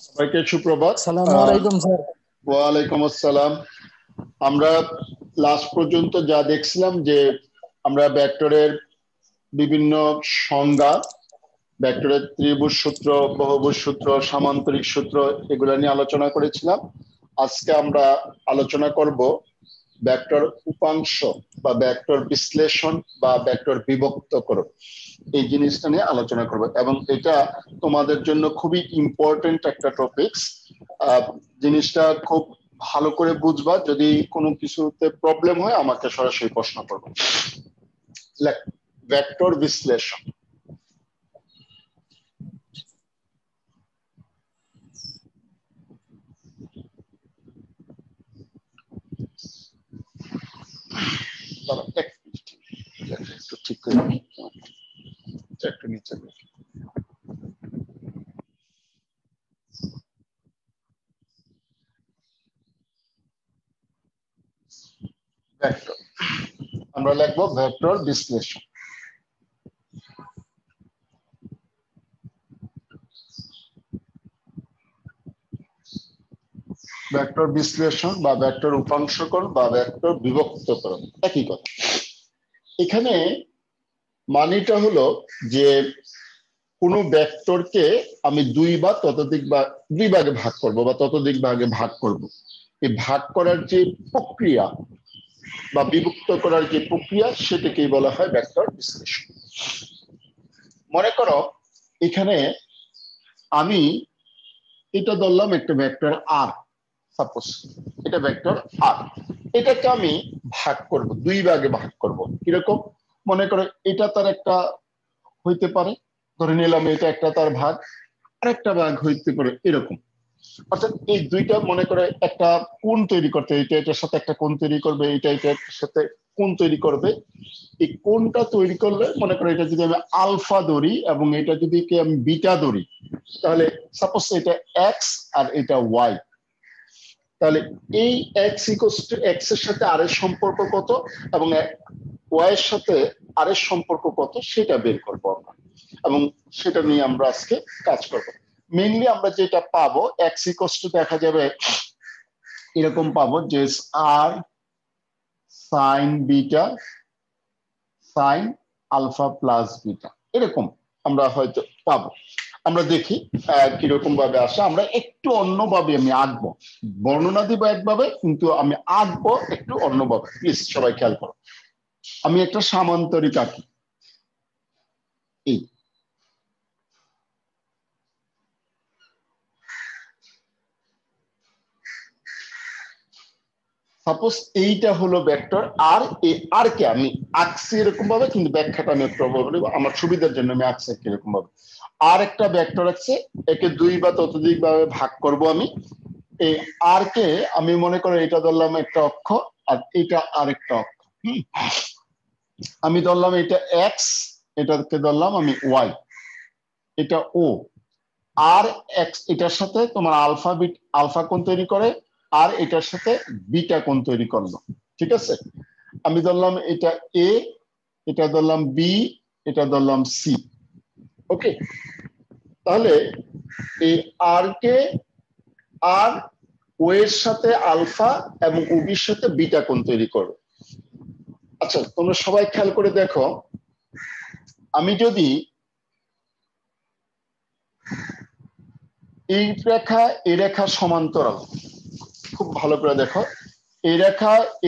সবাইকে সুপ্রভাত। আসসালামু আলাইকুম স্যার। ওয়ালাইকুম আসসালাম। আমরা লাস্ট পর্যন্ত যা দেখছিলাম যে আমরা ভেক্টরের বিভিন্ন সংজ্ঞা, ভেক্টরের ত্রিভুজ সূত্র, বহুভুজ সূত্র, সামান্তরিক সূত্র এগুলো নিয়ে আলোচনা করেছিলাম। আজকে আমরা আলোচনা করব ভেক্টর উপাংশ বা ভেক্টর বিশ্লেষণ বা ভেক্টর বিভক্তকরণ, এই জিনিসটা নিয়ে আলোচনা করব এবং এটা তোমাদের জন্য খুবই ইম্পর্টেন্ট একটা টপিকস। জিনিসটা খুব ভালো করে বুঝবা, যদি কোনো কিছুতে প্রবলেম হয় আমাকে সরাসরি প্রশ্ন করবে। ভেক্টর বিশ্লেষণ, একটু ঠিক করে একটু নিচে ভেক্টর আমরা লিখবো ভেক্টর বিশ্লেষণ। ভেক্টর বিশ্লেষণ বা ভেক্টর উপাংশকরণ বা ভেক্টর বিভক্তকরণ একই কথা। এখানে মানেটা হলো যে কোনো ভেক্টরকে আমি দুই ভাগে ভাগ করব বা ততোধিক ভাগে ভাগ করব। এই ভাগ করার যে প্রক্রিয়া বা বিভক্ত করার যে প্রক্রিয়া সেটাকেই বলা হয় ভেক্টর বিশ্লেষণ। মনে করো এখানে আমি এটা ধরলাম একটা ভেক্টর আর, সাপোজ এটা ভেক্টর আর, এটাকে আমি ভাগ করব, দুই ভাগে ভাগ করব। কিরকম? মনে করো এটা তার একটা হইতে পারে, ধরে নিলাম এটা একটা তার ভাগ, আর একটা ভাগ হইতে পারে এরকম। অর্থাৎ এই দুইটা মনে করে একটা কোণ তৈরি করতে, এটা এটার সাথে একটা কোণ তৈরি করবে, এটা এটার সাথে কোণ তৈরি করবে। এই কোণটা তৈরি করলে মনে করো এটা যদি আমি আলফা ধরি এবং এটা যদি আমি বিটা ধরি, তাহলে সাপোজ এটা এক্স আর এটা ওয়াই, তাহলে এই এক্স ইকুয়ালস টু এক্স এর সাথে আর এর সম্পর্ক কত এবং ওয়াই এর সাথে আর এর সম্পর্ক কত সেটা বের করবো আমরা, এবং সেটা নিয়ে আমরা আজকে কাজ করব। মেইনলি আমরা যেটা পাবো এক্স ইকুয়ালস টু দেখা যাবে এরকম পাবো যে R sine beta sine alpha plus beta, এরকম আমরা হয়তো পাবো। আমরা দেখি কিরকম ভাবে আসে। আমরা একটু অন্যভাবে আমি আঁকবো, বর্ণনা দিব একভাবে, কিন্তু আমি আঁকবো একটু অন্যভাবে। প্লিজ সবাই খেয়াল করো। আমি একটা সামান্তরিক আঁকি, এই সাপোজ এইটা হলো ভেক্টর আর, এই আর কে আমি আঁকছি এরকম ভাবে, কিন্তু ব্যাখ্যাটা আমি একটু আমার সুবিধার জন্য আমি আঁকছি এরকম ভাবে। আর একটা ভেক্টর আছে, একে দুই বা ততোধিক ভাবে ভাগ করব আমি। এই আর কে আমি মনে করি এটা ধরলাম একটা অক্ষ আর এটা আরেকটা অক্ষ। আমি ধরলাম এটা এক্স, এটাকে ধরলাম আমি ওয়াই, এটা ও। আর এক্স এটার সাথে তোমার আলফা কোণ তৈরি করে, আর এটার সাথে বিটা কোণ তৈরি করলো। ঠিক আছে, আমি ধরলাম এটা এ, এটা ধরলাম বি, এটা ধরলাম সি। ওকে, তাহলে এই আর কে আর ও এর সাথে আলফা এবং ওবির সাথে বিটা কোণ তৈরি করবে। আচ্ছা তোমরা সবাই খেয়াল করে দেখো, আমি যদি এই রেখা এ রেখা সমান্তরাল, খুব ভালো করে দেখো,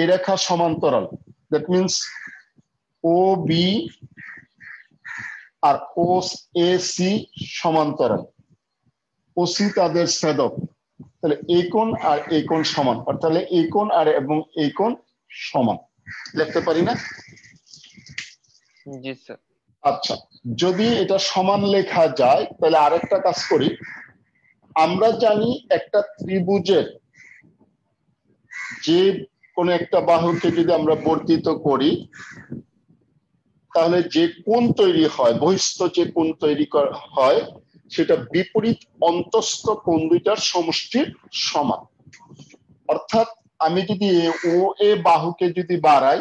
এ রেখা সমান্তরাল, দ্যাট মিনস ও বি আর ও এ সি সমান্তরাল, ও সি তাদের ছেদক, তাহলে এই কোণ আর এই কোণ সমান, তাহলে এই কোণ আর এবং এই কোণ সমান, লিখতে পারি না? জি স্যার। আচ্ছা, যদি এটা সমান লেখা যায় তাহলে আরেকটা কাজ করি। আমরা জানি একটা ত্রিভুজের যে কোনো একটা বাহুকে যদি আমরা বর্ধিত করি, তাহলে যে কোণ তৈরি হয়, বহিস্থ যে কোণ তৈরি হয়, সেটা বিপরীত অন্তস্থ কোণ দুইটার সমষ্টির সমান। অর্থাৎ আমি যদি ও এ বাহুকে যদি বাড়াই,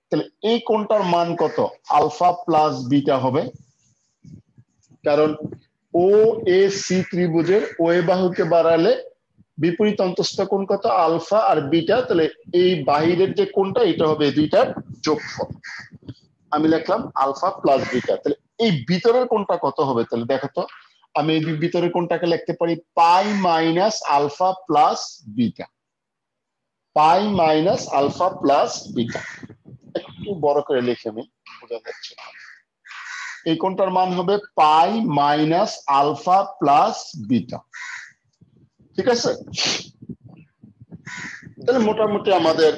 তাহলে এই কোণটার মান কত? আলফা প্লাস বিটা হবে। কারণ ও এ সি ত্রিভুজের ও এ বাহুকে বাড়ালে বিপরীত অন্তঃস্থ কোণ কত আলফা আর বিটা, তাহলে এই বাহিরের যে কোণটা এটা হবে দুইটার যোগফল। আমি লিখলাম আলফা প্লাস বিটা, তাহলে এই ভিতরের কোণটা কত হবে? তাহলে দেখো তো, আমি এই ভিতরের কোণটাকে লিখতে পারি পাই মাইনাস আলফা প্লাস বিটা, পাই মাইনাস আলফা প্লাস বিটা। একটু বড় করে লিখে আমি, বোঝা যাচ্ছে না। এই কোণটার মান হবে পাই মাইনাস আলফা প্লাস বিটা, ঠিক আছে? তাহলে মোটামুটি আমাদের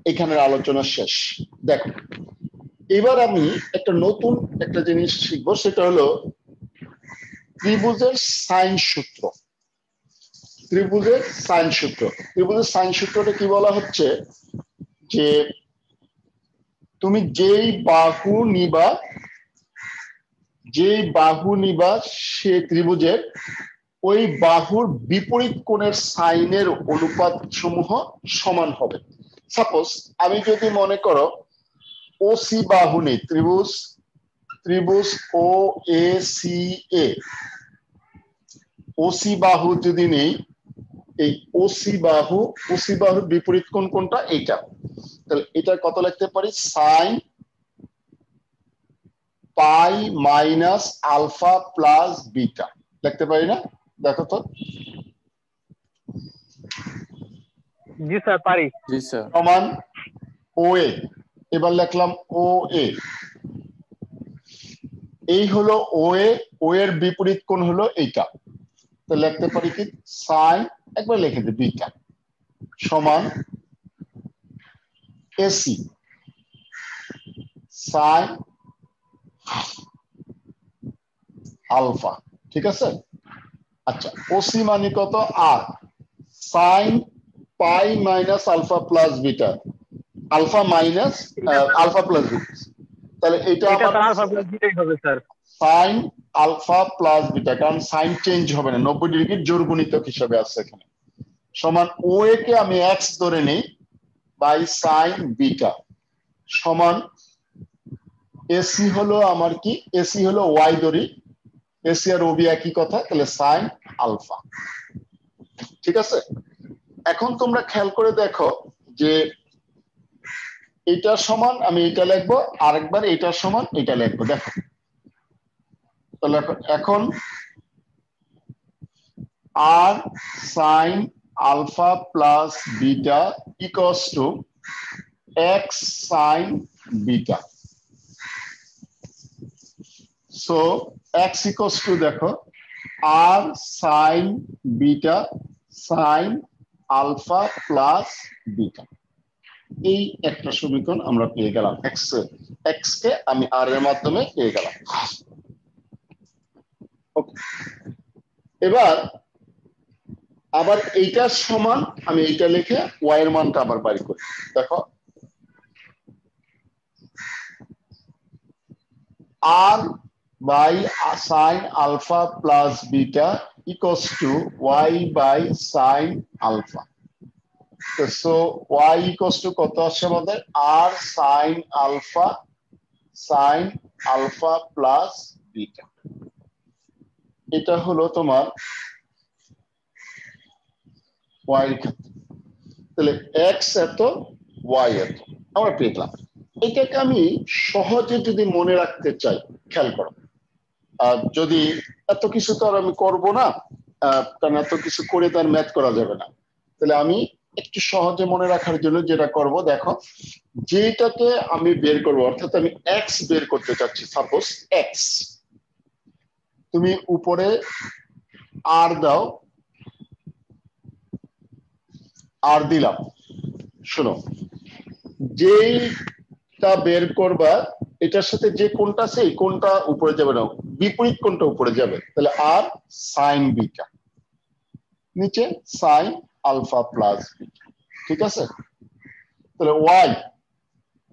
এখানের আলোচনা শেষ। দেখো এবার আমি একটা নতুন একটা জিনিস শিখবো, সেটা হলো ত্রিভুজের সাইন সূত্র। ত্রিভুজের সাইন সূত্র, ত্রিভুজের সাইন সূত্রটা কি বলা হচ্ছে যে তুমি যেই বাহু নিবা সে ত্রিভুজের ওই বাহুর বিপরীত কোণের সাইনের অনুপাত সমূহ সমান হবে। সাপোজ আমি যদি মনে করো ও সি বাহু নেই, ত্রিভুজ ও A C A, O C বাহু যদি নেই, এই ও সি বাহুর বিপরীত কোণ কোনটা? এইটা। তাহলে এটা কত লিখতে পারি? Sine pi minus alpha plus beta লিখতে পারি না? দেখো তো। জি স্যার পারি। জি স্যার। সমান ও এ, এবার লিখলাম ও এ, এই হলো ও এর বিপরীত কোণ হলো এইটা, তো লিখতে পারি কি সাইন, একবার লিখে দিই বিটা সমান এসি সাইন আলফা, ঠিক আছে? আচ্ছা ওসি মানে কত? R sine pi minus alpha plus beta, alpha minus alpha plus beta, তাহলে এটা আমার আলফা প্লাস বিটাই হবে sir. Sine alpha plus beta, কারণ সাইন চেঞ্জ হবে না, 90 ডিগ্রির জোড় গুণিতক হিসাবে আছে এখানে, সমান ও এ কে আমি এক্স ধরে নেই বাই সাইন বিটা সমান এসি হলো আমার কি? এসি হলো ওয়াই ধরি, এসি আর ওবি একই কথা, তাহলে সাইন আলফা, ঠিক আছে? এখন তোমরা খেয়াল করে দেখো যে এটার সমান আমি এটা লিখবো, আরেকবার এটার সমান এটা লিখবো। দেখো তাহলে এখন R sine alpha plus beta equals to x sine beta. So x equals to দেখো R sine beta sine alpha plus beta, এই একটা সমীকরণ আমরা পেয়ে গেলাম। এক্স কে আমি আর এর মাধ্যমে পেয়ে গেলাম। এবার আবার এইটার সমান আমি এইটা লিখে ওয়াই এর মানটা আবার বাড়ি করি। দেখো R by sine alpha plus beta equals to y by sine alpha. So y equals to কত আসছে আমাদের? R sine alpha plus beta. এটা হলো তোমার ওয়াই এর ক্ষেত্রে, তাহলে এক্স এত ওয়াই এত আমরা পেলাম। এটাকে আমি সহজে যদি মনে রাখতে চাই, খেয়াল করো, যদি এত কিছু তো আর আমি করবো না, কারণ এত কিছু করে তার ম্যাথ করা যাবে না, তাহলে আমি একটু সহজে মনে রাখার জন্য যেটা করব, দেখো যেটাকে আমি বের করবো, অর্থাৎ আমি এক্স বের করতে চাচ্ছি, সাপোজ এক্স, তুমি উপরে আর দাও, আর দিলাম, শোনো যেইটা বের করবা এটার সাথে যে কোনটা আছে এই কোনটা উপরে যাবে না, বিপরীত কোনটা উপরে যাবে, তাহলে আর সাইন বিটা, নিচে সাইন আলফা প্লাস বিটা, ঠিক আছে? তাহলে ওয়াই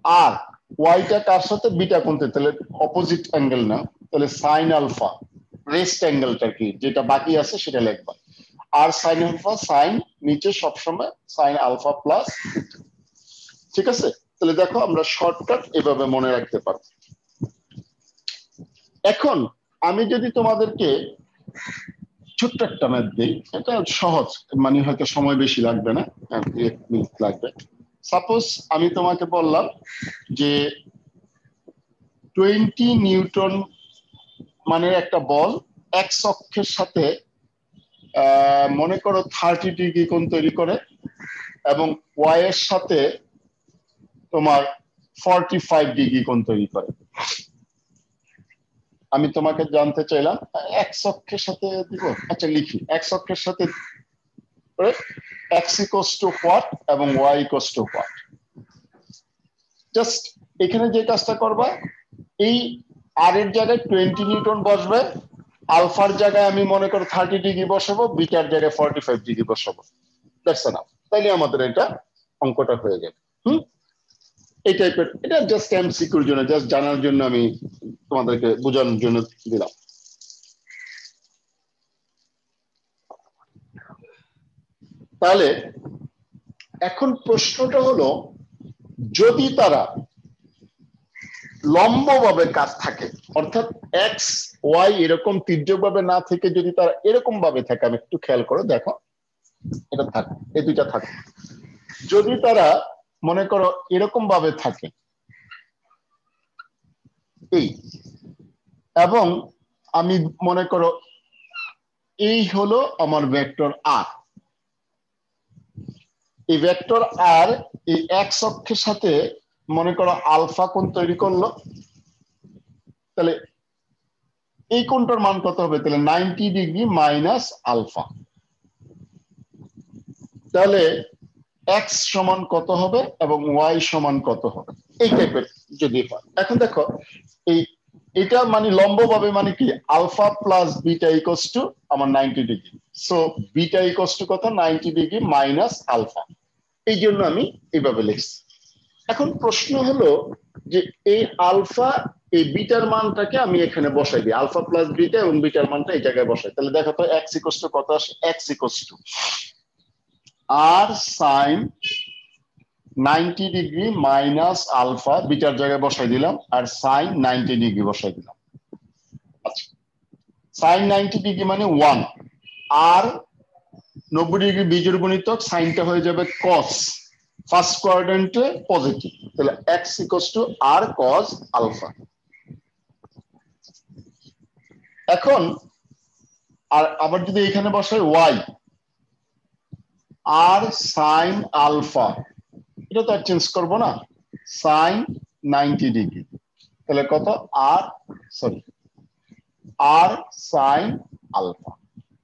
আর ওয়াইটা কার সাথে? বিটা কোনতে, তাহলে অপোজিট অ্যাঙ্গেল না, তাহলে সাইন আলফা রেস্ট অ্যাঙ্গেলটা কি যেটা বাকি আছে সেটা লিখবা, আর সাইন আলফা সাইন নিচে সবসময় সাইন আলফা প্লাস বিটা, ঠিক আছে? তাহলে দেখো আমরা শর্টকাট এভাবে মনে রাখতে পারবো। এখন আমি যদি তোমাদেরকে ছোট্ট একটা ম্যাথ দিই, এটা সহজ, মানে হয়তো সময় বেশি লাগবে না, 1 মিনিট লাগবে। সাপোজ আমি তোমাকে বললাম যে 20 নিউটন মানে একটা বল এক্স অক্ষের সাথে মনে করো 30 ডিগ্রি কোণ তৈরি করে এবং ওয়াই এর সাথে তোমার 45 ডিগ্রি কোণ তৈরি করে। আমি তোমাকে জানতে চাইলাম এক্স অক্ষের সাথে দিব, আচ্ছা লিখি এক্স অক্ষের সাথে এক্স ইকুয়ালস টু হোয়াট এবং y equals to what. Just এখানে যে কাজটা করবা, এই আর এর জায়গায় 20 নিউটন বসবে, আলফার জায়গায় আমি মনে করো 30 ডিগ্রি বসাবো, বিটার জায়গায় 45 ডিগ্রি বসাবো। That's enough. তাইলে আমাদের এটা অঙ্কটা হয়ে যাবে। এই টাইপের, এটা জাস্ট এমসিকিউর জন্য, জাস্ট জানার জন্য আমি তোমাদেরকে বোঝানোর জন্য দিলাম। তাহলে এখন প্রশ্নটা হলো, যদি তারা লম্বভাবে কাজ থাকে, অর্থাৎ এক্স ওয়াই এরকম তির্যকভাবে না থেকে যদি তারা এরকম ভাবে থাকে, আমি একটু খেয়াল করো, দেখো এটা থাকে, এই দুইটা থাকে, যদি তারা মনে করো এরকম ভাবে থাকে এই, এবং আমি মনে করো এই হলো আমার ভেক্টর আর, এই ভেক্টর আর এই এক্স অক্ষের সাথে মনে করো আলফা কোণ তৈরি করলো, তাহলে এই কোণটার মান কত হবে? তাহলে 90 ডিগ্রি মাইনাস আলফা। তাহলে এক্স সমান কত হবে এবং ওয়াই সমান কত হবে, এই টাইপের যদি হয়। এখন দেখো এই এটা মানে লম্বভাবে মানে কি, alpha plus beta equals to আমার 90 degree, so beta equals to কত? 90 ডিগ্রি মাইনাস আলফা। এই জন্য আমি এইভাবে লিখছি। এখন প্রশ্ন হলো যে এই আলফা এই বিটার মানটাকে আমি এখানে বসাই দিই, আলফা প্লাস বিটা এবং বিটার মানটা এই জায়গায় বসাই, তাহলে দেখো তো এক্স ইকুয়ালস টু কত আসে? X equals to r sine 90 degree minus alpha, বিটার জায়গায় বসাই দিলাম, আর সাইন 90 ডিগ্রি বসাই দিলাম। আচ্ছা, সাইন 90 ডিগ্রি মানে 1, আর 90 ডিগ্রি বিজোড় গুণিতক, সাইনটা হয়ে যাবে কস, ফার্স্ট কোয়াড্রেন্টে পজিটিভ, তাহলে x equals to r cos alpha. এখন আর আবার যদি এখানে বসাই ওয়াই আর সাইন আলফা, এটা তো আর চেঞ্জ করবো না, সাইন 90 ডিগ্রি, তাহলে কত? আর আর সাইন আলফা,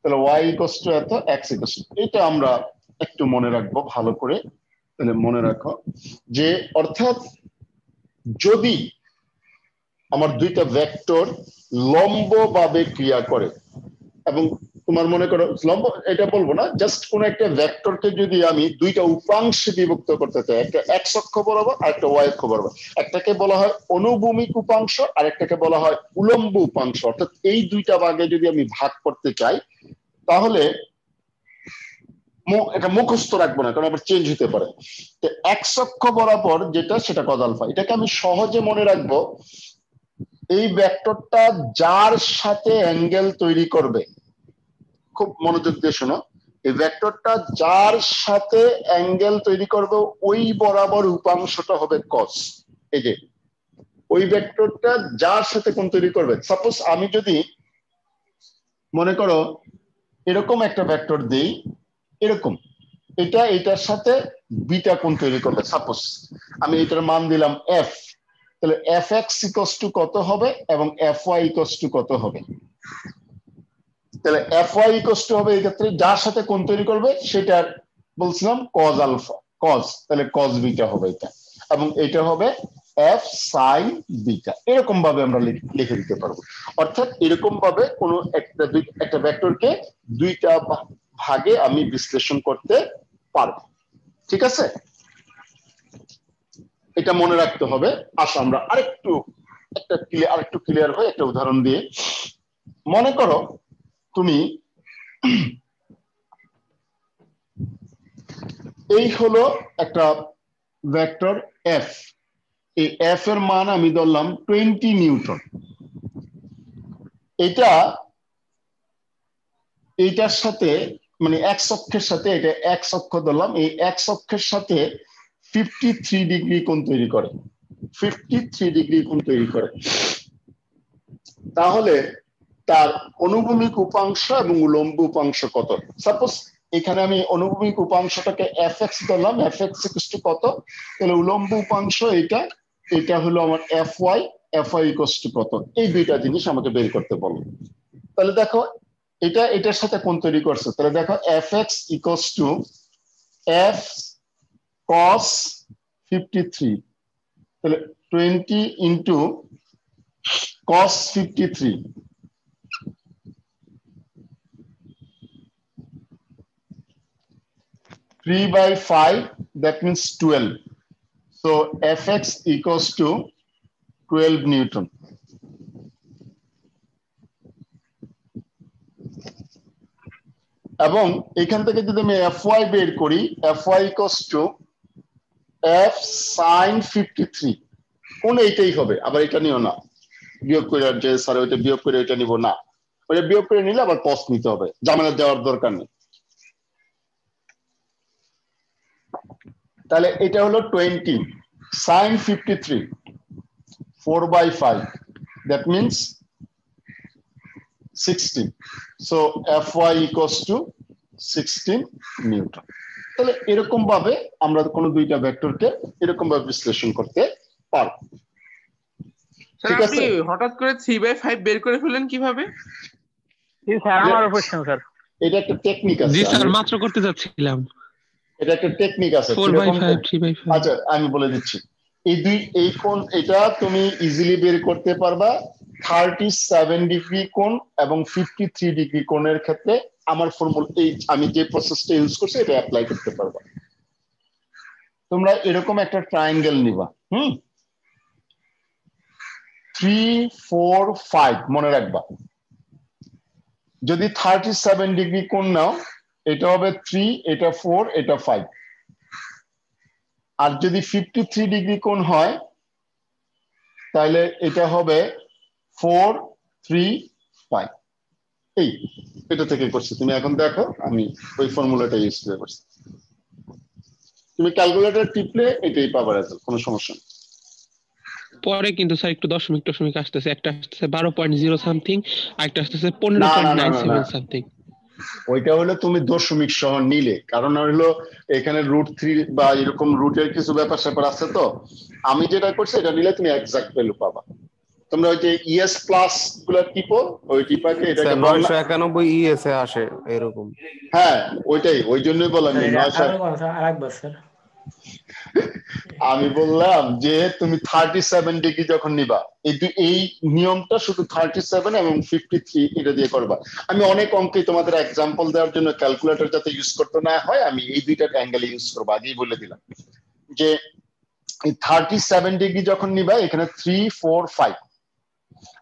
তাহলে ওয়াই ইকুয়ালস টু এত, এক্স ইকুয়ালস টু, এটা আমরা একটু মনে রাখবো ভালো করে। তাহলে মনে রাখো যে অর্থাৎ যদি আমার দুইটা ভেক্টর লম্বভাবে ক্রিয়া করে, এবং তোমার মনে করো লম্ব এটা বলবো না, জাস্ট কোন একটা ভেক্টরকে যদি আমি দুইটা উপাংশে বিভক্ত করতে চাই, একটা এক্স অক্ষ বরাবর আর একটা ওয়াই অক্ষ বরাবর, একটাকে বলা হয় অনুভূমিক উপাংশ আর একটাকে বলা হয় উলম্ব উপাংশ, অর্থাৎ এই দুইটা ভাগে যদি আমি ভাগ করতে চাই, তাহলে এটা মুখস্থ রাখবো না, কারণ আবার চেঞ্জ হতে পারে। তো এক্স অক্ষ বরাবর যেটা, সেটা কজ আলফা, এটাকে আমি সহজে মনে রাখবো, এই ভেক্টরটা যার সাথে অ্যাঙ্গেল তৈরি করবে, খুব মনোযোগ দিয়ে শোনো, এই ভেক্টরটা যার সাথে অ্যাঙ্গেল তৈরি করবে ওই বরাবর উপাংশটা হবে কস। এই যে ওই ভেক্টরটা যার সাথে কোণ তৈরি করবে, সাপোজ আমি যদি মনে করো এরকম একটা ভেক্টর দিই, এরকম, এটা এটার সাথে বিটা কোণ তৈরি করবে, সাপোজ আমি এটার মান দিলাম এফ, তাহলে এফ এক্স ইকুয়ালস টু কত হবে এবং এফ ওয়াই ইকুয়ালস টু কত হবে? তাহলে এফ ওয়াই ইকুয়ালস টু হবে এই ক্ষেত্রে যার সাথে কোণ তৈরি করবে সেটার বলছিলাম কজ আলফা, কজ, তাহলে কজ বিটা হবে এটা, এবং এটা হবে এফ সাইন বিটা। এরকম ভাবে আমরা লিখে দিতে পারবো, অর্থাৎ এরকম ভাবে কোনো একটা ভেক্টরকে দুইটা ভাগে আমি বিশ্লেষণ করতে পারবো। ঠিক আছে, এটা মনে রাখতে হবে। আসো আমরা আরেকটু ক্লিয়ার হয়ে একটা উদাহরণ দিয়ে, মনে করো তুমি এই হলো একটা ভেক্টর এফ, এই এফ এর মান আমি ধরলাম 20 নিউটন, এটা এইটার সাথে মানে এক্স অক্ষের সাথে, এটা এক্স অক্ষ ধরলাম, এই এক্স অক্ষের সাথে 53 ডিগ্রি কোণ তৈরি করে, 53 ডিগ্রি কোণ তৈরি করে। তাহলে তার অনুভূমিক উপাংশ এবং উলম্ব উপাংশ কত? সাপোজ এখানে আমি অনুভূমিক উপাংশটাকে এফ এক্স ধরলাম, এফ এক্স ইকুয়াল টু কত, তাহলে উলম্ব উপাংশ এটা, এটা হলো আমার এফ ওয়াই ইকুয়াল টু কত, এই দুইটা জিনিস আমাকে বের করতে বলো। তাহলে দেখো এটা এটার সাথে কোণ তৈরি করছে, তাহলে দেখো F x equal to F কস 53, তাহলে 20 into cos 53, 3/5, that means 12. So Fx equals to 12 Newton. এবং এখান থেকে যদি আমি Fy বের করি, Fy equals to F sin 53, কোন এইটাই হবে, আবার এটা নিও না, বিয়োগ করে যে স্যার ওইটা বিয়োগ করে এটা নিব না, ওইটা বিয়োগ করে নিলে আবার cos নিতে হবে, ঝামেলা দেওয়ার দরকার নেই। তাহলে এটা হলো 20 sin 53, 4/5, that means 16. So Fy equals to 16 Newton. তাহলে এরকম ভাবে আমরা কোনো দুইটা ভেক্টরকে এরকম ভাবে বিশ্লেষণ করতে পারবো। স্যার আপনি হঠাৎ করে 3/5 বের করে ফেললেন কিভাবে? স্যার আমারও প্রশ্ন স্যার। এটা একটা টেকনিক আছে, জি স্যার মাত্র করতে যাচ্ছিলাম। এটা একটা টেকনিক আছে। 4/5 3/5। আচ্ছা আমি বলে দিচ্ছি, এই কোণ এটা তুমি ইজিলি বের করতে পারবা 37 ডিগ্রি কোণ এবং 53 ডিগ্রি কোণের ক্ষেত্রে আমার ফর্মুলা, এই আমি যে প্রসেসটা ইউজ করছি এটা অ্যাপ্লাই করতে পারবা। তোমরা এরকম একটা ট্রায়াঙ্গেল নিবা, 3 4 5 মনে রাখবা। যদি 37 ডিগ্রি কোণ নাও, এটা হবে 3, এটা 4, এটা 5। আর যদি 53 ডিগ্রি কোণ হয় তাহলে এটা হবে 4 3 5। এই এটা থেকে করছি, তুমি এখন দেখো আমি ওই ফর্মুলাটা ইউজ করে করছি, তুমি ক্যালকুলেটর টিপলে এটাই পাবা রেজাল্ট, কোনো সমস্যা নেই। পরে কিন্তু স্যার একটু দশমিক আসতেছে, একটা আসতেছে 12.0 সামথিং, আরেকটা আসতেছে 15.97 সামথিং। ওইটা হলো তুমি দশমিক সহ নিলে, কারণ হলো এখানে √3 বা এরকম রুটের কিছু ব্যাপার স্যাপার আছে, তো আমি যেটা করছি এটা নিলে তুমি এক্সাক্ট ভ্যালু পাবা। তোমরা ওই যে ইএস প্লাস গুলো টিপো, ওই টিপাকে এটাকে 991 ইএস এ আসে এরকম। হ্যাঁ ওইটাই, ওই জন্যই বললাম 900। আমি বললাম যে তুমি 37 ডিগ্রি যখন নিবা, এই নিয়মটা শুধু 37 এবং 53 এটা দিয়ে করবা। আমি অনেক অঙ্কে তোমাদের এক্সাম্পল দেওয়ার জন্য ক্যালকুলেটর যাতে ইউজ করতে না হয় আমি এই দুইটা অ্যাঙ্গেল ইউজ করবো, আগেই বলে দিলাম যে 37 ডিগ্রি যখন নিবা এখানে 3 4 5,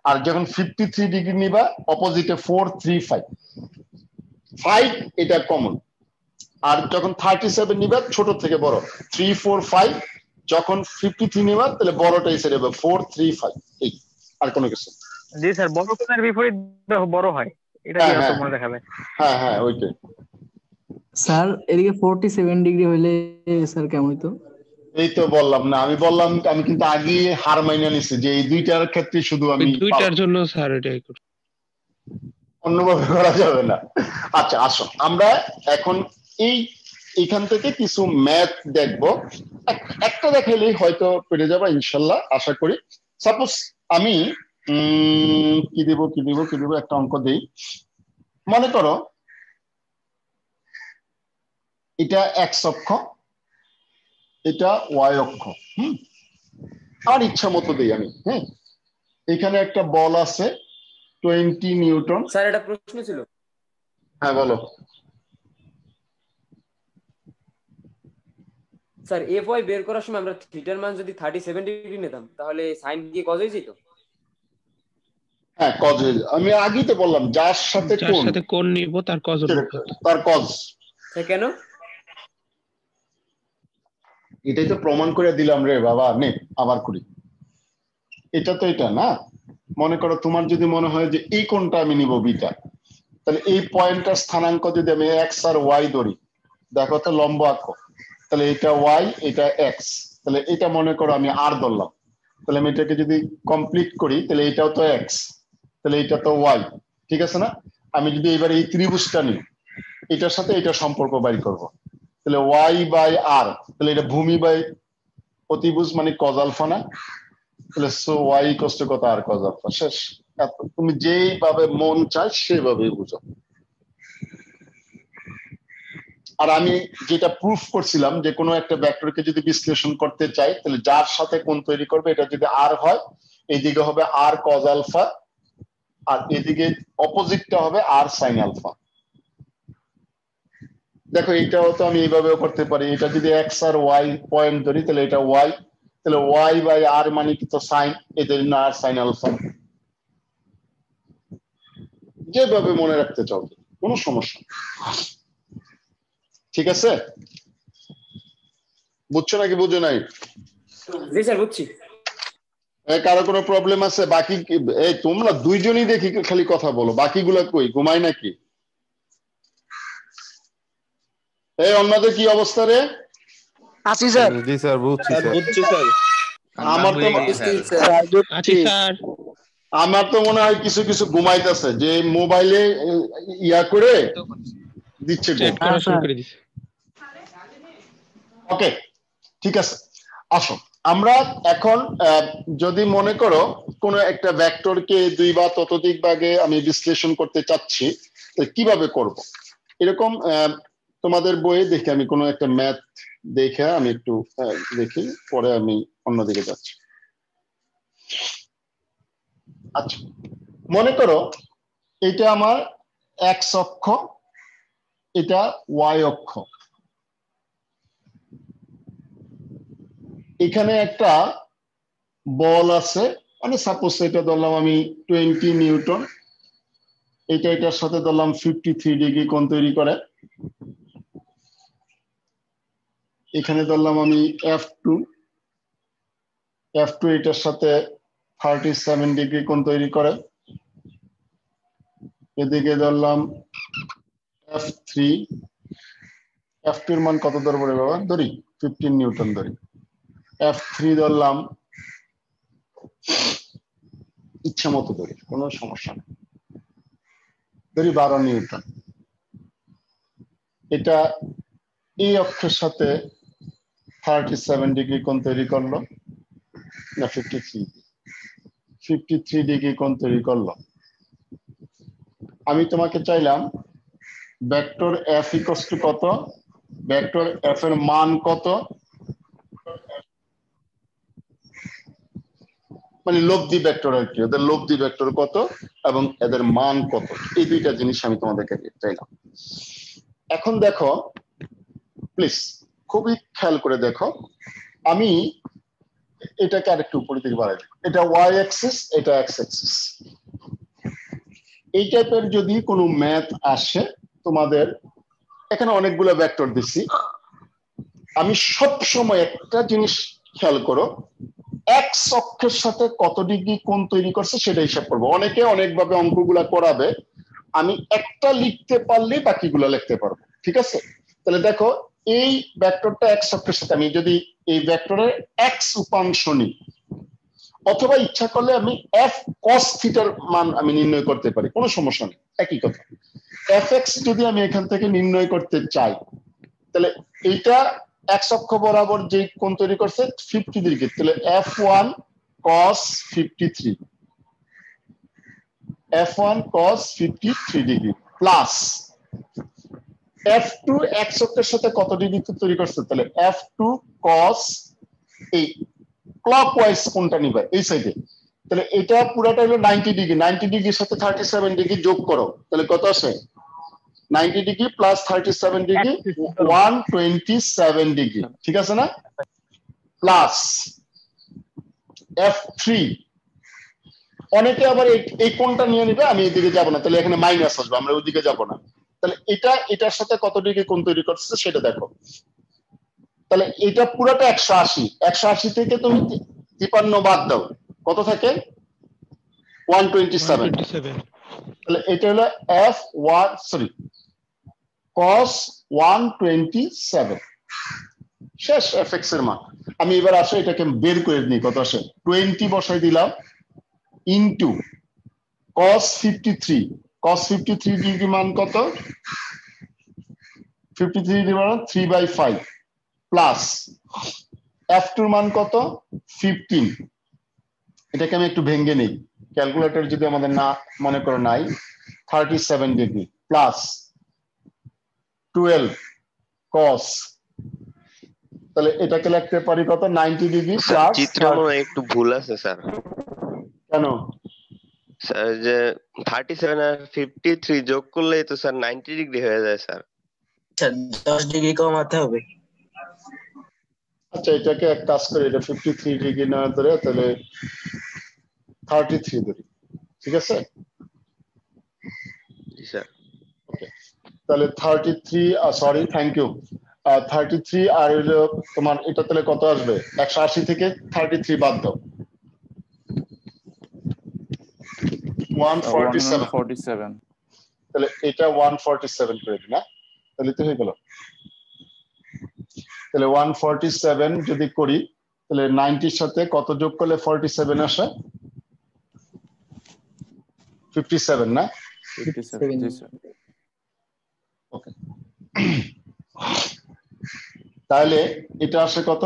আর যখন 53 ডিগ্রি নিবা অপোজিটে 4 3 5, 5 এটা কমন। আর যখন 37 নিবা ছোট থেকে বড় 3 4 5, যখন 53 নিবা তাহলে বড়টাই ছেড়ে দেবে 4 3 5। এই আর কোনো কিছু? জি স্যার, বড় কোণের বিপরীত বড় হয়, এটা কি অত মনে দেখাবে? হ্যাঁ হ্যাঁ ওইটাই স্যার। এদিকে 47 ডিগ্রি হইলে স্যার কেমন হইতো? এই তো বললাম না, আমি বললাম আমি কিন্তু আগে হার মাইনা নিছি যে এই দুইটার ক্ষেত্রে শুধু আমি দুইটার জন্য স্যার এটাই করি, অন্যভাবে করা যাবে না। আচ্ছা আসো আমরা এখন এইখান থেকে কিছু ম্যাথ দেখবো, একটা দেখাইলেই হয়তো পেরে যাবা ইনশাল্লাহ আশা করি। সাপোজ আমি কি দিব একটা অঙ্ক দেই। মনে করো এটা এক্স অক্ষ, এটা ওয়াই অক্ষ, আমার ইচ্ছা মতো দিই আমি। এখানে একটা বল আছে 20 নিউটন। স্যার এটা প্রশ্ন ছিল। হ্যাঁ বলো। স্যার Fy বের করার সময় আমরা থিটার মান যদি 37 ডিগ্রি নিতাম তাহলে সাইন কি কজ হয়ে যেত? হ্যাঁ কজ হয়ে যায়, আমি আগেই তো বললাম যার সাথে কোণ নিব তার কজ তার কজ। কেন? এটাই তো প্রমাণ করে দিলাম রে বাবা, নে আবার করি। এটা তো এটা না, মনে করো তোমার যদি মনে হয় যে এই কোণটা আমি নিব বিটা, তাহলে এই পয়েন্টটার স্থানাঙ্ক যদি আমি এক্স আর ওয়াই ধরি, দেখো তো লম্ব আঁকো, তাহলে এটা ওয়াই এটা এক্স, তাহলে এটা মনে করো আমি আর ধরলাম, তাহলে আমি এটাকে যদি কমপ্লিট করি তাহলে এটাও তো এক্স, তাহলে এটা তো ওয়াই, ঠিক আছে না? আমি যদি এবার এই ত্রিভুজটা নিই, এটার সাথে এটা সম্পর্ক বাইর করব, তাহলে ওয়াই বাই আর, তাহলে এটা ভূমি বাই অতিভুজ মানে কজ আলফা না? তাহলে সো ওয়াই ইকুয়ালস টু কত আর কজ আলফা, শেষ। তুমি যেইভাবে মন চায় সেভাবেই বুঝো। আর আমি যেটা প্রুফ করছিলাম যে কোনো একটা ভেক্টরকে যদি বিশ্লেষণ করতে চাই তাহলে যার সাথে কোণ তৈরি করবে, এটা যদি আর হয় এইদিকে হবে আর কজ আলফা, আর এদিকে অপোজিটটা হবে আর সাইন আলফা। দেখো এটাও তো আমি এইভাবেও করতে পারি, এটা যদি এক্স আর ওয়াই পয়েন্ট ধরি তাহলে এটা ওয়াই, তাহলে ওয়াই বাই আর মানে কি তো সাইন, এদের না আর সাইন আলফা, যেভাবে মনে রাখতে চাও কোনো সমস্যা, ঠিক আছে? বুঝছো নাকি বুঝো নাই? জি স্যার বুঝছি। কারো কোনো প্রবলেম আছে? বাকি এই তোমরা দুইজনই দেখি খালি কথা বলো, বাকিগুলা কই, ঘুমাই নাকি? এই অন্যদের কি অবস্থা রে? আছি স্যার। জি স্যার বুঝছি স্যার। বুঝছি স্যার। আমার তো আছি স্যার। আমার তো মনে হয় কিছু কিছু ঘুমাইতেছে, যে মোবাইলে ইয়া করে দিচ্ছে। চেক করা শুরু করে দিছে। ওকে ঠিক আছে, আসো আমরা এখন যদি মনে করো কোনো একটা ভেক্টরকে দুই বা ততোধিক ভাগে আমি বিশ্লেষণ করতে চাচ্ছি, কিভাবে করব? এরকম তোমাদের বইয়ে দেখে আমি কোনো একটা ম্যাথ দেখে আমি একটু দেখি, পরে আমি অন্যদিকে যাচ্ছি। আচ্ছা মনে করো এটা আমার এক্স অক্ষ, এটা ওয়াই অক্ষ, এখানে একটা বল আছে, মানে সাপোজ এটা ধরলাম আমি 20 নিউটন, এটা এটার সাথে ধরলাম 53 ডিগ্রি কোণ তৈরি করে, এখানে ধরলাম আমি F2 এটার সাথে 37 ডিগ্রি কোণ তৈরি করে, এদিকে ধরলাম F3 এর মান কত ধরবো রে বাবা, ধরি 15 নিউটন ধরি, F3 ধরলাম ইচ্ছা মতো ধরি, কোনো সমস্যা নেই, ধরি 12 নিউটন, এটা এই অক্ষের সাথে 37 ডিগ্রি কোণ তৈরি করলো, না 53 ডিগ্রি কোণ তৈরি করলো। আমি তোমাকে চাইলাম ভেক্টর F ইকুয়ালস টু কত, ভেক্টর F এর মান কত, মানে লব্ধি ভেক্টর আর কি, ওদের লব্ধি ভেক্টর কত এবং এদের মান কত, এই দুইটা জিনিস আমি তোমাদেরকে চাইলাম। এখন দেখো প্লিজ খুবই খেয়াল করে দেখো, আমি এটাকে আরেকটু উপরের দিকে বাড়াই, এটা ওয়াই অ্যাক্সিস, এটা এক্স অ্যাক্সিস। এই টাইপের যদি কোনো ম্যাথ আসে তোমাদের, এখানে অনেকগুলো ভেক্টর দিছি, আমি সব সময় একটা জিনিস খেয়াল করো, এক্স অক্ষের সাথে কত ডিগ্রি কোণ তৈরি করছে সেটা হিসাব করবো। অনেকে অনেকভাবে অঙ্কগুলা করাবে, আমি একটা লিখতে পারলে বাকিগুলো লিখতে পারবো, ঠিক আছে? তাহলে দেখো এই ভেক্টরটা এক্স অক্ষের সাথে, আমি যদি এই ভেক্টরের এক্স উপাংশ নিই, অথবা ইচ্ছা করলে আমি এফ কস থিটার মান আমি নির্ণয় করতে পারি, কোনো সমস্যা নেই, একই কথা। এফ এক্স যদি আমি এখান থেকে নির্ণয় করতে চাই, তাহলে এইটা এক্স অক্ষ বরাবর যে কোণ তৈরি করছে 50 ডিগ্রি, তাহলে F1 cos 53, F1 cos 53 degree plus F2 x অক্ষের সাথে কত ডিগ্রি তৈরি করছে, তাহলে F2 cos, এই ক্লকওয়াইজ কোণটা নিবে এই সাইডে, তাহলে এটা পুরোটা হলো 90 ডিগ্রি, 90 ডিগ্রির সাথে 37 ডিগ্রি যোগ করো, তাহলে কত আসে 90 ডিগ্রি প্লাস 37 ডিগ্রি 127 ডিগ্রি, ঠিক আছে না? প্লাস F3, অনেকে আবার এই কোণটা নিয়ে নিবে, আমি এইদিকে যাব না, তাহলে এখানে মাইনাস আসবে, আমরা ওইদিকে যাব না, তাহলে এটা এটার সাথে কত ডিগ্রি কোণ তৈরি করছে সেটা দেখো, তাহলে এটা পুরোটা 180, 180 থেকে তুমি 53 বাদ দাও, কত থাকে 127 127 তাহলে এটা হলো cos 127 শেষ fx এর মান আমি এবার আসলে এটাকে বের করে নিই কত আসে 20 বসাই দিলাম ইনটু cos 53 ডিগ্রি মান কত 53 ডিগ্রি মান 3/5 প্লাস f2 এর মান কত 15 এটাকে আমি একটু ভেঙে নেই ক্যালকুলেটর যদি আমাদের না মনে করো নাই 37 ডিগ্রি প্লাস 12 cos তাহলে এটাকে লিখতে পারি কত 90 ডিগ্রি প্লাস চিত্র মনে একটু ভুল আছে স্যার কেন স্যার যে 37 আর 53 যোগ করলেই তো স্যার 90 ডিগ্রি হয়ে যায় স্যার 10 ডিগ্রি কমাতে হবে আচ্ছা এটাকে এক কাজ করে এটা 53 ডিগ্রি না ধরে তাহলে 33 ধরি ঠিক আছে জি স্যার ওকে তাহলে 33 সরি থ্যাংক ইউ 33 আর হলো তোমার এটা তাহলে কত আসবে 180 থেকে 33 বাদ দাও 147 তাহলে এটা 147 করে দিই না তাহলে তো হয়ে গেল তাহলে 147 যদি করি তাহলে 90 এর সাথে কত যোগ করলে 47 আসে 57 না 57 ওকে তাহলে এটা আসে কত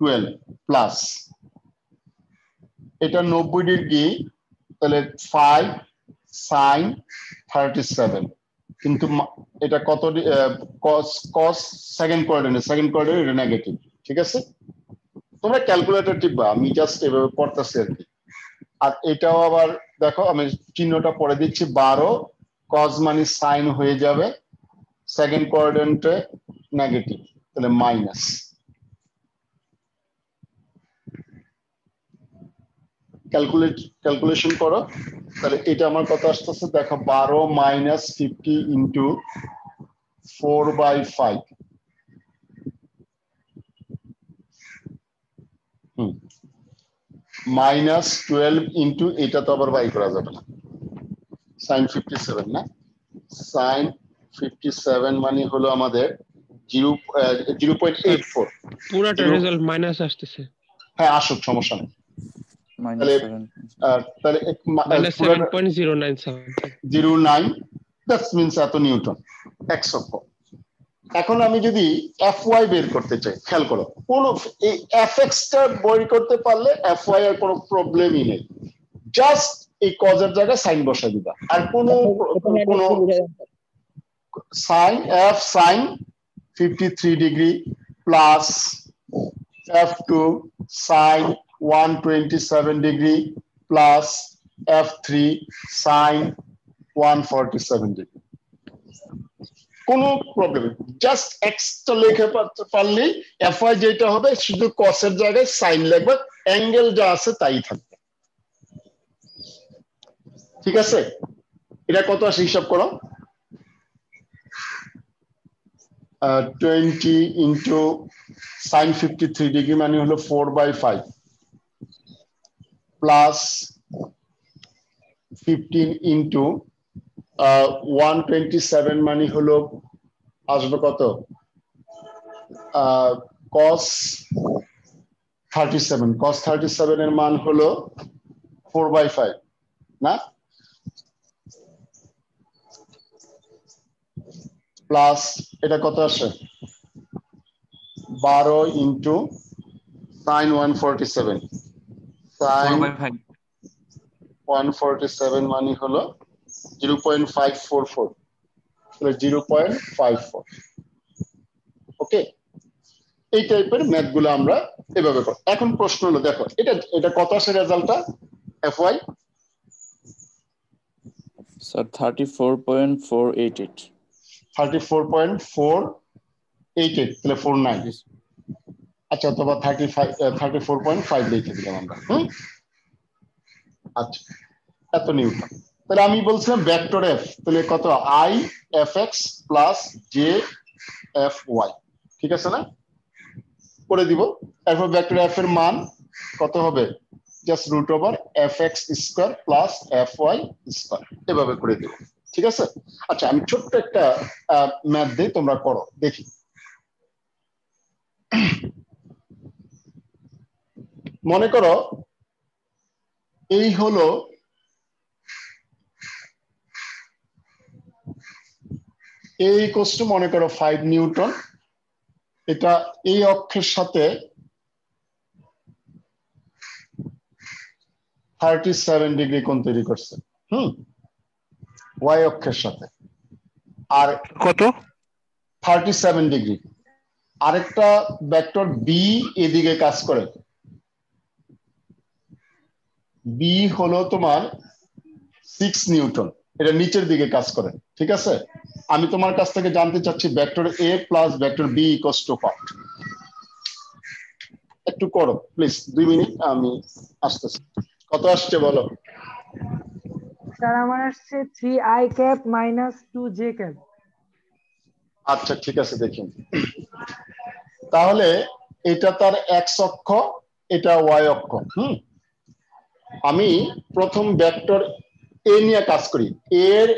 12 প্লাস এটা 90 ডিগ্রি তাহলে 5 sin 37 কিন্তু এটা কত cos সেকেন্ড কোয়াড্রেন্ট এটা নেগেটিভ ঠিক আছে তোমরা ক্যালকুলেটর টিপবা আমি জাস্ট এভাবে পড়তেছি আর কি আর এটাও আবার দেখো আমি চিহ্নটা পড়ে দিচ্ছি 12 cos মানে sin হয়ে যাবে সেকেন্ড কোয়াড্রেন্টে নেগেটিভ তাহলে মাইনাস ক্যালকুলেশন করো তাহলে এটা আমার কত আসতেছে দেখো 12 মাইনাস 50 ইন্টু 4/5 মাইনাস 12 ইন্টু এটা তো আবার বাই করা যাবে না সাইন 57 না সাইন 57 মানে হলো আমাদের 0.84 পুরোটা রেজাল্ট মাইনাস আসতেছে হ্যাঁ আসুক সমস্যা নেই তাহলে 7.09 দ্যাটস মিন্স এত নিউটন 100 এখন আমি যদি fy বের করতে চাই খেয়াল করো কোন এই fx টা বের করতে পারলে fy এর কোনো প্রবলেমই নেই জাস্ট এই cos এর জায়গায় sin বসাই দিবা আর কোনো sin f sin 53 degree plus f2 sin 127 degree plus f3 sin 147 degree কোনো প্রবলেম জাস্ট এক্সটা লিখে পারলেই fy যেটা হবে শুধু cos এর জায়গায় sin লিখবে অ্যাঙ্গেল যা আছে তাই থাকবে ঠিক আছে এটা কত আসে হিসাব করো 20 ইনটু sin 53 ডিগ্রি মানে হলো 4/5 প্লাস 15 ইনটু 127 মানে হলো আসবে কত cos 37 এর মান হলো 4/5 না প্লাস এটা কত আসে 12 ইনটু sin 147 sin 147 মানে হলো 0.544 তাহলে 0.54 ওকে এই টাইপের ম্যাথ গুলো আমরা এভাবে করি এখন প্রশ্ন হলো দেখো এটা কত আসে রেজাল্টটা fy স্যার 34.488 34.488 তাহলে 49 আচ্ছা অথবা 34.5 লিখে দিলাম আমরা আচ্ছা এত নিউটন তাহলে আমি বলছিলাম ভেক্টর এফ তাহলে কত i fx plus j fy ঠিক আছে না করে দিব এরপর ভেক্টর এফ এর মান কত হবে just root over fx square plus fy square এভাবে করে দেব, ঠিক আছে? আচ্ছা আমি ছোট্ট একটা ম্যাথ দিই, তোমরা করো দেখি। মনে করো এই হলো এই কষ্ট, মনে করো 5 নিউটন, এটা এই অক্ষের সাথে 37 ডিগ্রি কোণ তৈরি করছে, ওয়াই অক্ষের সাথে, আর কত 37 ডিগ্রি। আরেকটা ভেক্টর বি এদিকে কাজ করে, বি হলো তোমার 6 নিউটন, এটা নিচের দিকে কাজ করে, ঠিক আছে? আমি তোমার কাছ থেকে জানতে চাচ্ছি vector A plus vector B equals to কত। একটু করো প্লিজ, 2 মিনিট আমি আসতেছি। কত আসছে বলো? স্যার আমার আসছে 3i cap minus 2j cap. আচ্ছা ঠিক আছে, দেখুন তাহলে এটা তার এক্স অক্ষ, এটা ওয়াই অক্ষ। আমি প্রথম ভেক্টর এ নিয়ে কাজ করি, এর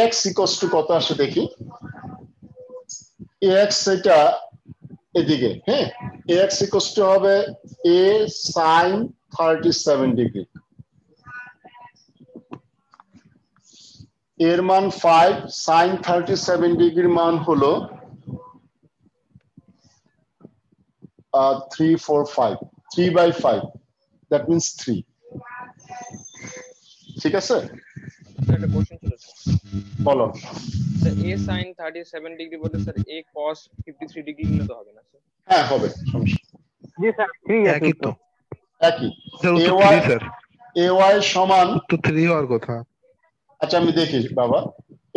ax ইকুয়ালস টু কত আসে দেখি। ax এটা এদিকে, হ্যাঁ, ax ইকুয়ালস টু হবে a sin 37 ডিগ্রি, এর মান 5, sin 37 ডিগ্রির মান হলো 3 4 5, 3/5, দ্যাট মিন্স 3, ঠিক আছে? একটা কোশ্চেন ছিল বলো। স্যার a sin 37 ডিগ্রি বলতে স্যার a cos 53 ডিগ্রি নিলে তো হবে না স্যার? হ্যাঁ হবে, সমস্যা জি স্যার 3 একই তো একই। স্যার উত্তর ay 3 স্যার ay সমান, উত্তর 3 হওয়ার কথা। আচ্ছা আমি দেখি বাবা,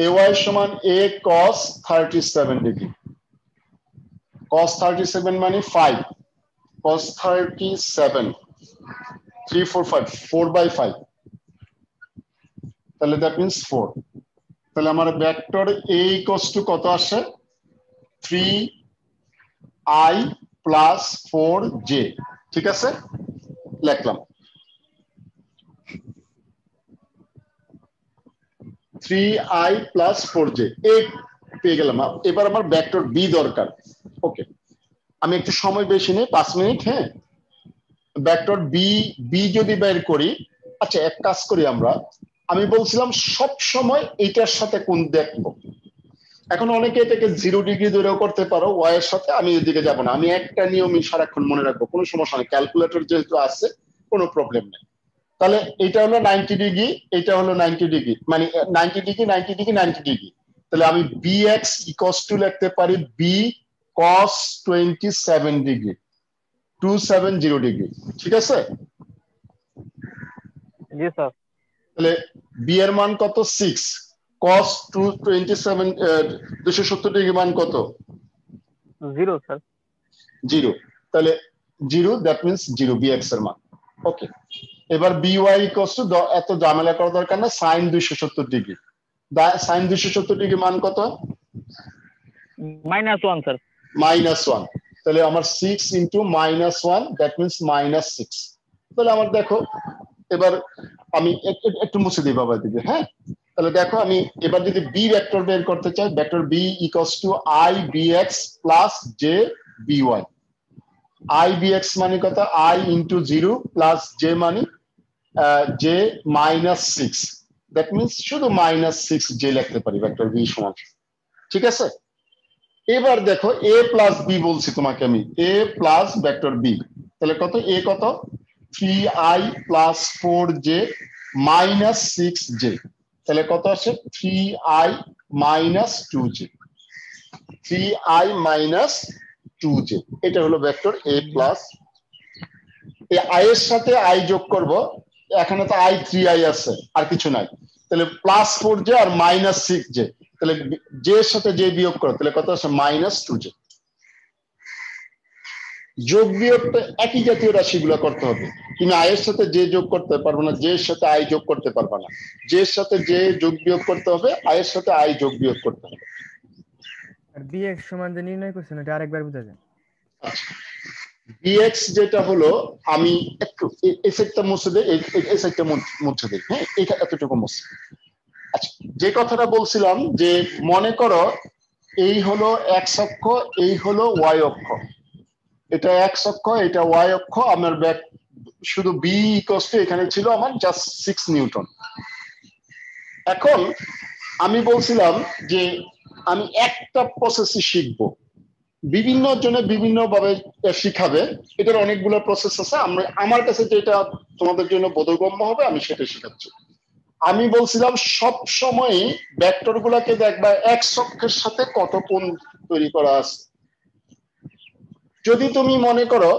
ay সমান a cos 37 ডিগ্রি, cos 37 মানে 5, cos 37 3 4 5, 4/5, তাহলে দ্যাট মিন্স 4। তাহলে আমার ভেক্টর a ইকুয়ালস টু কত আসে? 3i প্লাস 4j, ঠিক আছে? লিখলাম 3i প্লাস 4j, এই পেয়ে গেলাম। এবার আমার ভেক্টর বি দরকার। ওকে, আমি একটু সময় বেশি নেই, 5 মিনিট। হ্যাঁ, ভেক্টর বি যদি বের করি, আচ্ছা এক কাজ করি আমরা, আমি বলছিলাম সব সময় এইটার সাথে কোণ দেখবো। এখন অনেকে এটাকে 0 ডিগ্রি ধরেও করতে পারো ওয়াই এর সাথে, আমি এদিকে যাব না, আমি একটা নিয়মই সারাক্ষণ মনে রাখবো, কোনো সমস্যা নেই, ক্যালকুলেটর যেহেতু আছে কোনো প্রবলেম নেই। তাহলে এটা হলো 90 ডিগ্রি, এটা হলো 90 ডিগ্রি, মানে 90 ডিগ্রি 90 ডিগ্রি 90 ডিগ্রি। তাহলে আমি bx ইকুয়ালস টু লিখতে পারি b cos 27 ডিগ্রি, 270 ডিগ্রি, ঠিক আছে? জি স্যার। তাহলে b এর মান কত? 6, cos 227 270 ডিগ্রি মান কত? 0 স্যার। 0, তাহলে 0, দ্যাট মিন্স 0 bx এর মান। ওকে, এবার by ইকুয়ালস টু, এত ঝামেলা করা দরকার না, sin 270 ডিগ্রি, sin 270 ডিগ্রি মান কত? -1 স্যার। -1, তাহলে আমার 6 ইন্টু -1, দ্যাট মিন্স -6। তাহলে আমার দেখো, এবার আমি একটু মুছে দিই বাবা দিকে। হ্যাঁ, তাহলে দেখো আমি এবার যদি বি ভেক্টর বের করতে চাই, vector B equals to i bx plus j by। i bx মানে কত? i ইন্টু 0 প্লাস j মানে j -6, দ্যাট মিন্স শুধু -6 j লিখতে পারি ভেক্টর বি সমান, ঠিক আছে? এবার দেখো a প্লাস বি বলছি তোমাকে আমি, a প্লাস ভেক্টর বি, তাহলে কত? a কত? 3i plus 4j minus 6j, তাহলে কত আসে? 3i minus 2j, 3i minus 2j, এটা হলো ভেক্টর a প্লাস। এই i এর সাথে i যোগ করব, এখানে তো i 3i আছে, আর কিছু নাই, তাহলে প্লাস 4j আর মাইনাস 6j, তাহলে j এর সাথে j বিয়োগ করো, তাহলে কত আসে? Minus 2j। যোগ বিয়োগটা একই জাতীয় রাশিগুলো করতে হবে, তুমি i এর সাথে j যোগ করতে পারবে না, j এর সাথে i যোগ করতে পারবে না, j এর সাথে j যোগ বিয়োগ করতে হবে, i এর সাথে i যোগ বিয়োগ করতে হবে। আর bx সমান যে নির্ণয় করছেন এটা আরেকবার বুঝা যায়। আচ্ছা bx যেটা হলো, আমি একটু এই সাইডটা মুছে দেই, এই সাইডটা মুছে দেই, হ্যাঁ এতটুকু মুছে। আচ্ছা, যে কথাটা বলছিলাম যে মনে করো এই হলো x অক্ষ, এই হলো y অক্ষ, এটা x অক্ষ, এটা y অক্ষ, আমার ব্যাক শুধু b ইকুয়ালস টু এখানে ছিল আমার জাস্ট 6 নিউটন। এখন আমি বলছিলাম যে আমি একটা প্রসেসই শিখবো, বিভিন্ন জনে বিভিন্ন ভাবে শিখাবে, এটার অনেকগুলো প্রসেস আছে, আমার কাছে যেটা তোমাদের জন্য বোধগম্য হবে আমি সেটা শেখাচ্ছি। আমি বলছিলাম সব সময় ভেক্টর গুলাকে দেখবা x অক্ষের সাথে কত কোণ তৈরি করা আছে। যদি তুমি মনে করো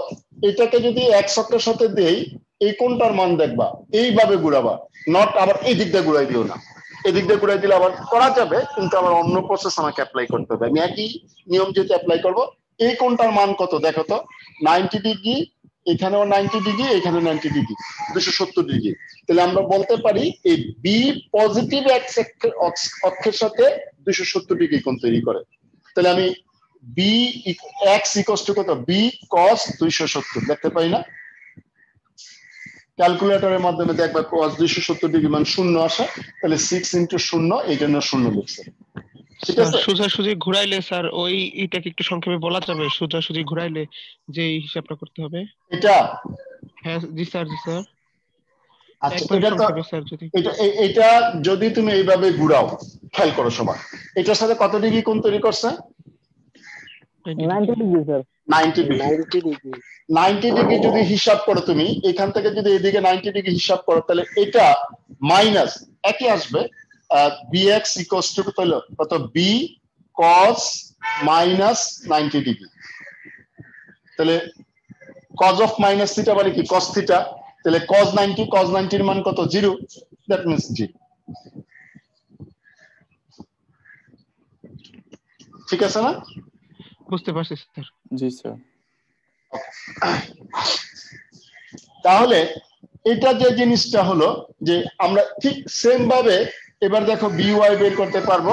এটাকে যদি x অক্ষের সাথে দেই, এই কোণটার মান দেখবা, এইভাবে ঘুরাবা, নট আবার এই দিক দিয়ে ঘুরাই দিও না, এদিক দিয়ে ঘুরাই দিলে আবার করা যাবে, কিন্তু আবার অন্য প্রসেস আমাকে অ্যাপ্লাই করতে হবে। আমি একই নিয়ম যেহেতু অ্যাপ্লাই করবো, এই কোণটার মান কত দেখো তো, 90 ডিগ্রি, এখানেও 90 ডিগ্রি, এখানে 90 ডিগ্রি, 270 ডিগ্রি। তাহলে আমরা বলতে পারি এই বি পজিটিভ এক্স অক্ষের সাথে 270 ডিগ্রি কোণ তৈরি করে। তাহলে আমি বি এক্স ইকুয়ালস টু কত, বি কস 270 দেখতে পাই না? ক্যালকুলেটরের মাধ্যমে দেখবা cos 270 ডিগ্রি মান 0 আসে, তাহলে 6 ইনটু 0, এই জন্য 0 লিখছে। ঠিক আছে, সোজাসুজি ঘুরাইলে স্যার ওই এটাকে একটু সংক্ষেপে বলা যাবে, সোজাসুজি ঘুরাইলে যে এই হিসাবটা করতে হবে? এটা হ্যাঁ জি স্যার, জি স্যার। আচ্ছা, একবার এটা তো সংক্ষেপে স্যার যদি এটা যদি তুমি এইভাবে ঘুরাও, খেয়াল করো সবাই, এটার সাথে কত ডিগ্রি কোণ তৈরি করছে? 90 ডিগ্রি স্যার। 90 ডিগ্রি যদি হিসাব করো তুমি, এখান থেকে যদি এদিকে 90 ডিগ্রি হিসাব করো, তাহলে এটা মাইনাস একই আসবে, bx ইকুয়ালস টু কত, b cos মাইনাস 90 ডিগ্রি। তাহলে cos অফ মাইনাস থিটা মানে কি, cos থিটা, তাহলে cos 90 এর মান কত, 0, দ্যাট মিন্স 0। ঠিক আছে না? বুঝতে পারছি স্যার। জি স্যার। তাহলে এটা যে জিনিসটা হলো যে আমরা ঠিক সেম ভাবে এবার দেখো by বের করতে পারবো।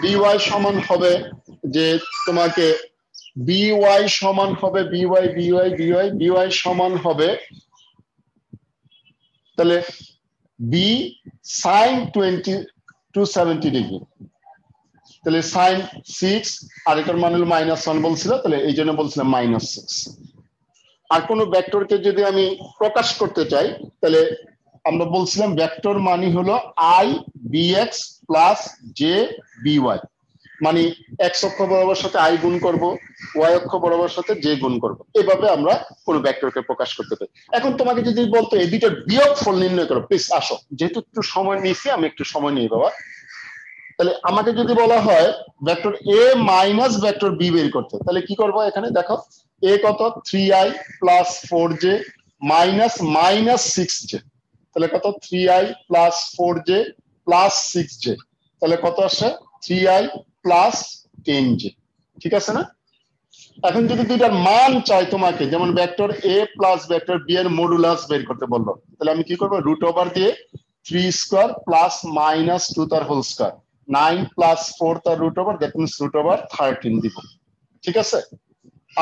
by সমান হবে যে তোমাকে by সমান হবে by সমান হবে, তাহলে b sin 270 ডিগ্রি, তাহলে sin 6, আর এটার মান হলো -1 বলছিল, তাহলে এই জন্য বলছিলাম -6। আর কোন ভেক্টরকে যদি আমি প্রকাশ করতে চাই, তাহলে আমরা বলছিলাম ভেক্টর মানে হলো i bx plus j by, মানে x অক্ষ বরাবর সাথে i গুণ করব, y অক্ষ বরাবর সাথে j গুণ করব, এভাবে আমরা কোন ভেক্টরকে প্রকাশ করতে পারি। এখন তোমাকে যদি বলতো এই দুইটার বিয়োগফল নির্ণয় করো, প্লিজ আসো, যেহেতু একটু সময় নিয়েছি আমি একটু সময় নিয়ে বাবা। তাহলে আমাকে যদি বলা হয় vector a minus vector b বের করতে, তাহলে কি করব, এখানে দেখো a কত, 3i plus 4j minus minus 6j, তাহলে কত, 3i plus 4j plus 6j, তাহলে কত আসে, 3i প্লাস 10j। ঠিক আছে না? এখন যদি দুইটার মান চাই তোমাকে, যেমন vector a plus vector b এর মডুলাস বের করতে বললো, তাহলে আমি কি করবো, রুট ওভার দিয়ে 3 স্কয়ার প্লাস মাইনাস 2 তার হোল স্কয়ার, 9 প্লাস 4 তার root over, that means root over 13 দিব। ঠিক আছে?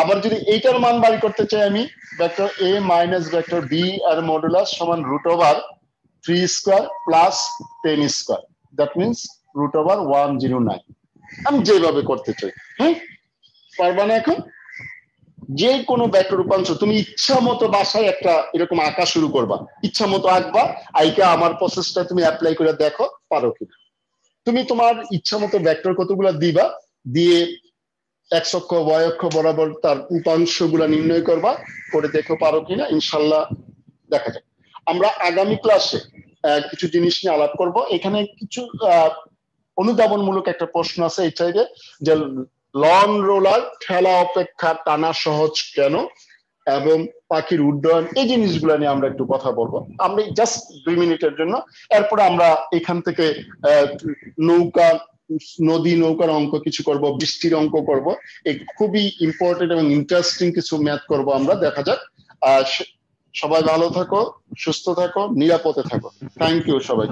আবার যদি এইটার মান বাড়ি করতে চাই আমি, vector a minus vector b এর মডুলাস সমান root over 3 square plus 10 square, that means root over 109। আমি যেভাবে করতে চাই, হ্যাঁ পারবা না? এখন যে কোনো ভেক্টর রূপাংশ তুমি ইচ্ছা মতো বাসায় একটা এরকম আঁকা শুরু করবা, ইচ্ছা মতো আঁকবা, আইকা আমার প্রসেসটা তুমি অ্যাপ্লাই করে দেখো পারো কিনা। তুমি তোমার ইচ্ছা মতো ভেক্টর কতগুলো দিবা, দিয়ে x অক্ষ y অক্ষ বরাবর তার উপাংশগুলা নির্ণয় করবা, করে দেখো পারো কিনা, ইনশাল্লাহ দেখা যাক। আমরা আগামী ক্লাসে কিছু জিনিস নিয়ে আলাপ করব। এখানে কিছু অনুধাবনমূলক একটা প্রশ্ন আছে এই চাইতে, যে লং রোলার ঠেলা অপেক্ষা টানা সহজ কেন, এবং পাখির উড্ডয়ন, এই জিনিসগুলো নিয়ে আমরা একটু কথা বলবো, আমরা জাস্ট 2 মিনিটের জন্য। এরপরে আমরা এখান থেকে নদী নৌকার অঙ্ক কিছু করব, বৃষ্টির অঙ্ক করব, এই খুবই ইম্পর্টেন্ট এবং ইন্টারেস্টিং কিছু ম্যাথ করব আমরা, দেখা যাক। সবাই ভালো থাকো, সুস্থ থাকো, নিরাপদে থাকো। থ্যাংক ইউ সবাই।